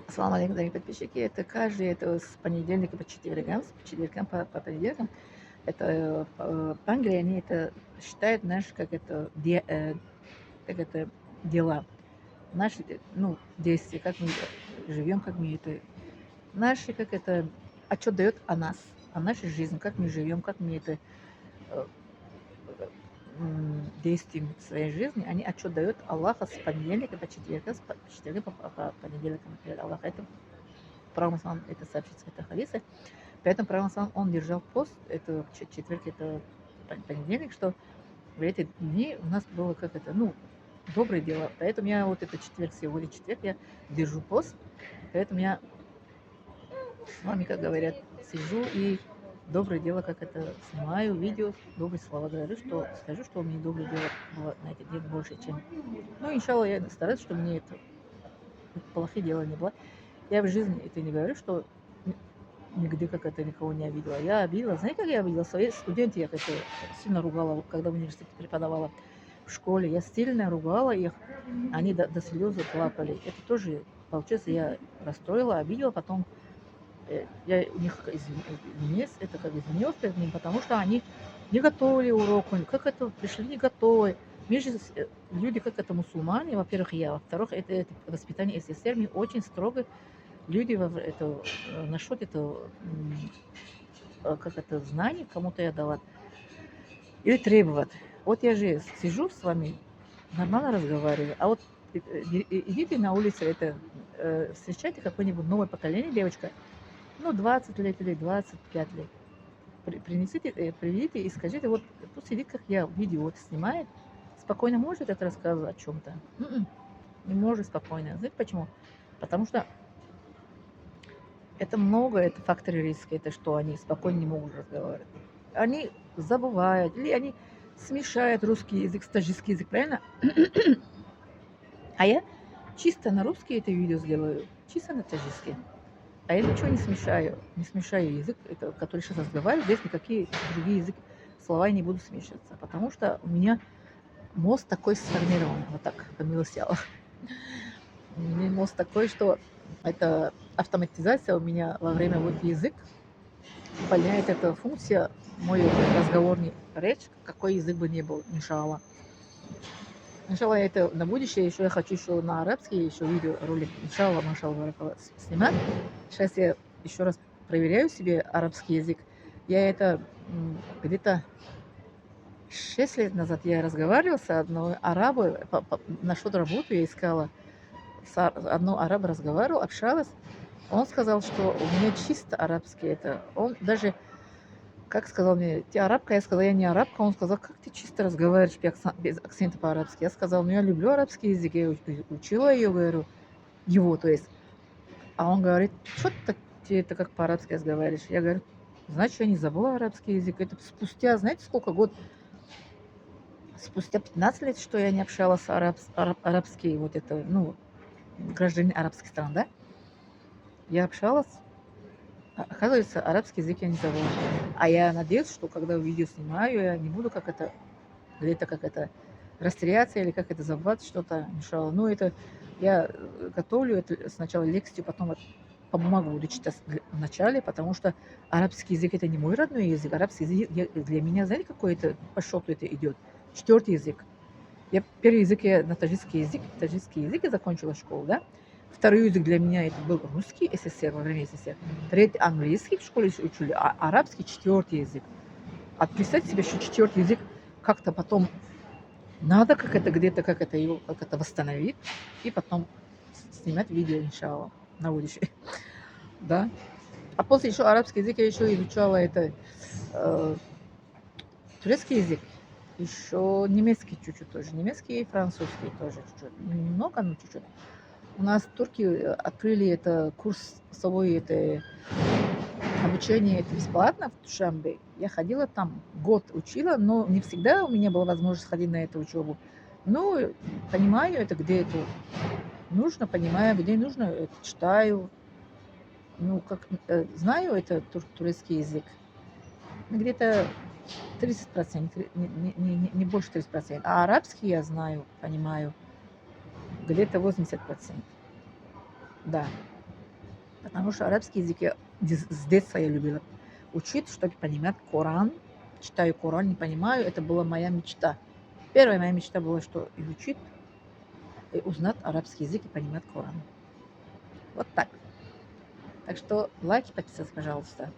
Ассаламу алейкум, дорогие подписчики. Это каждый, это с понедельника по четвергам, по понедельникам. Это в Англии они это считают, знаешь, как это дела. Наши, ну, действия, как мы живем, как мы это... Наши, как это, отчет дает о нас, о нашей жизни, как мы живем, как мы это э, действием своей жизни, они отчет дают Аллаха с понедельника по четверга, с четверга по понедельникам. Аллах это Пророк это сообщит в хадисе. Поэтому Пророк он держал пост, это четверг, это понедельник, что в эти дни у нас было как это, ну, добрые дела. Поэтому я вот это четверг, сегодня четверг, я держу пост. Поэтому я с вами, как говорят, сижу и доброе дело, как это снимаю, видео, добрые слова говорю, что скажу, что у меня доброе дело было на этот день больше, чем... Ну, иншалла, я стараюсь, чтобы мне это плохие дела не было. Я в жизни это не говорю, что нигде как это никого не обидела. Я обидела, знаете, как я обидела? Своих студентов я как-то сильно ругала, когда в университете преподавала в школе. Я сильно ругала их, они до слезы плакали. Это тоже, получается, я расстроила, обидела, потом я у них извинилась, это как извинилась перед ним, потому что они не готовили урок, как это пришли не готовы. Мы же люди, как это мусульмане, во-первых, я, во-вторых, это воспитание СССР, мы очень строго люди это, насчет этого, как это, знаний кому-то я дала, или требовать. Вот я же сижу с вами, нормально разговариваю, а вот идите на улице, это, встречайте какое-нибудь новое поколение, девочка, ну, 20 лет или 25 лет. Принесите, приведите и скажите, вот тут сидит, как я, видео вот снимает, спокойно может это рассказывать о чем-то? Не может спокойно. Знаете почему? Потому что это много, это факторы риска, это что они спокойно не могут разговаривать. Они забывают, или они смешают русский язык с таджикский язык, правильно? А я чисто на русский это видео сделаю, чисто на таджикский. А я ничего не смешаю язык, это, который сейчас разговариваю, здесь никакие другие языки, слова не будут смешиваться, потому что у меня мозг такой сформирован, вот так, по милости Аллаха. У меня мозг такой, что это автоматизация у меня во время вот язык, выполняет эта функция, мой разговорный речь, какой язык бы ни был, иншалла. Иншалла, это на будущее еще я хочу еще на арабский еще видео ролик, иншалла, машалла, снимать. Сейчас я еще раз проверяю себе арабский язык. Я это где-то 6 лет назад я разговаривала с одной арабой, насчет работы я искала, с одной арабой разговаривала, общалась. Он сказал, что у меня чисто арабский это. Он даже как сказал мне, ты арабка? Я сказала, я не арабка. Он сказал, как ты чисто разговариваешь без акцента по-арабски? Я сказала, ну я люблю арабский язык, я учила ее, говорю, его, то есть. А он говорит, что ты это как по-арабски разговариваешь? Я говорю, значит, я не забыла арабский язык. Это спустя, знаете, сколько год? Спустя 15 лет, что я не общалась с арабский, вот это, ну, гражданин арабских стран, да? Я общалась. Оказывается, арабский язык я не забыла. А я надеюсь, что когда видео снимаю, я не буду как это, где-то как это, растеряться или как это забывать что-то, иншалла. Ну, это я готовлю это сначала лекцию, потом вот по бумагу буду читать вначале, потому что арабский язык это не мой родной язык. Арабский язык для меня, знаете, какой это по счету это идет? Четвертый язык. Я первый язык я на таджикский язык я закончила школу, да? Второй язык для меня это был русский СССР, во время СССР. Третий английский в школе учили, а арабский четвертый язык. А представьте себе, что четвертый язык как-то потом надо как это где-то как это его как это восстановить и потом снимать видео, иншалла, на будущее. Да. А после еще арабский язык я еще изучала это турецкий язык, еще немецкий чуть-чуть тоже, немецкий и французский тоже чуть-чуть, немного, но чуть-чуть. У нас турки открыли это курс свой, это обучение это бесплатно в Душанбе. Я ходила там, год учила, но не всегда у меня была возможность ходить на эту учебу. Ну, понимаю это, где это нужно, понимаю, где нужно, это читаю. Ну, как знаю это турецкий язык. Где-то 30%, не больше 30%. А арабский я знаю, понимаю, где-то 80%. Да. Потому что арабский язык я с детства я любила учить, чтобы понимать Коран. Читаю Коран, не понимаю, это была моя мечта. Первая моя мечта была, что изучить и узнать арабский язык и понимать Коран. Вот так. Так что лайк, подписывайтесь, пожалуйста.